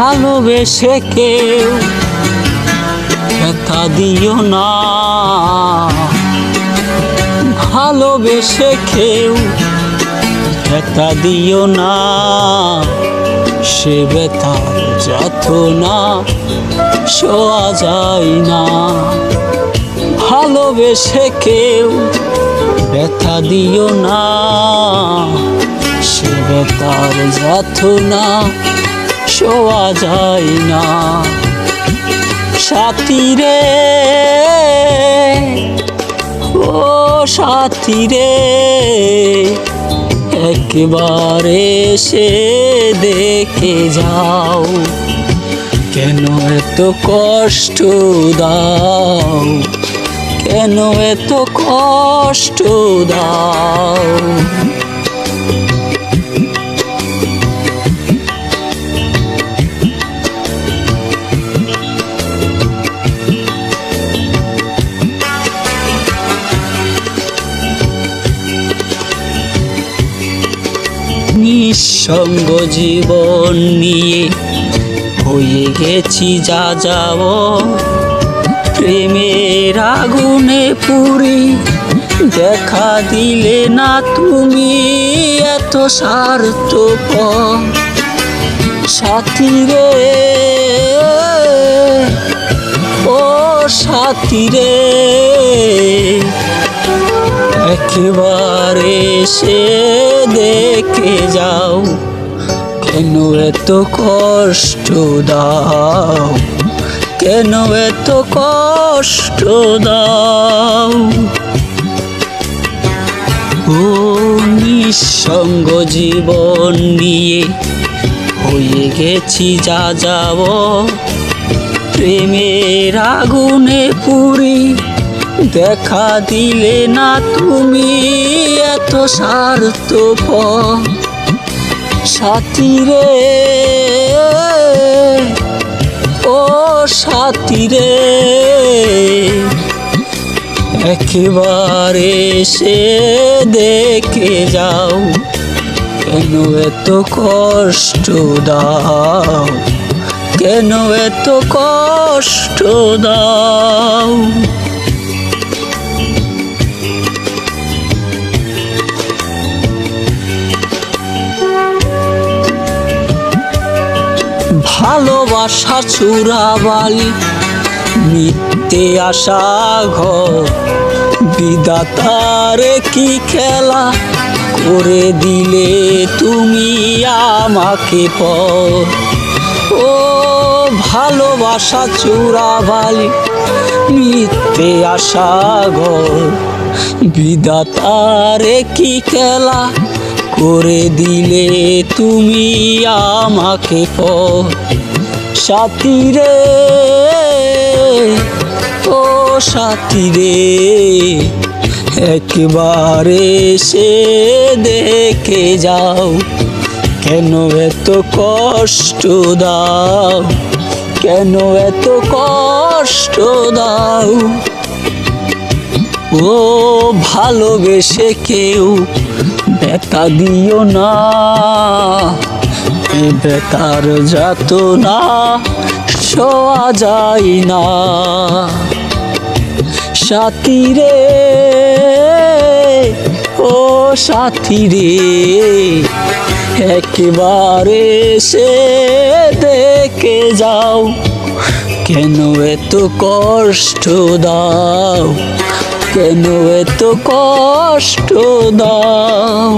ভালোবেসে কেউ ব্যথা দিও না, ভালোবেসে কেউ ব্যথা দিও না, সে ব্যথার যাতনা সওয়া যায় না। ভালোবেসে কেউ ব্যথা দিও না, সে ব্যথার যাতনা সওয়া যায় না। সাথী রে, ও সাথী রে, একবার এসে দেখে যাও, কেন এত কষ্ট দাও, কেন এত কষ্ট দাও। নিঃসঙ্গ জীবন নিয়ে হয়ে গেছি যা যাব, প্রেমের আগুনে পুড়ি দেখা দিলে না তুমি এত স্বার্থপর। সাথী রে, ও সাথী রে, একবার এসে দেখে যাও, কেন এত কষ্ট দাও, কেন এত কষ্ট দাও। ও নিঃসঙ্গ জীবন নিয়ে হয়ে গেছি যা যাব, প্রেমের আগুনে পুড়ি দেখা দিলে না তুমি এত স্বার্থপর। সাথী রে, ও সাথী রে, একবার এসে দেখে যাও, কেন এত কষ্ট দাও, কেন এত কষ্ট দাও। ভালোবাসা চূড়াবালি, মিথ্যে আশা ঘর, বিধাতার কি খেলা করে দিলে তুমি আমাকে পর। ও ভালোবাসা চূড়াবালি, মিথ্যে আশা ঘর, বিধাতার কি খেলা করে দিলে তুমি আমাকে পর। সাথী রে, ও সাথী রে, একবার এসে দেখে যাও, কেন এত কষ্ট দাও, কেন এত কষ্ট দাও। ও ভালোবেসে কেউ ব্যথা দিও না, এ ব্যথার যাতনা সওয়া যায় না। সাথী রে, ও সাথী রে, একবার এসে দেখে যাও, কেন এত কষ্ট দাও, কেন এত কষ্ট দাও।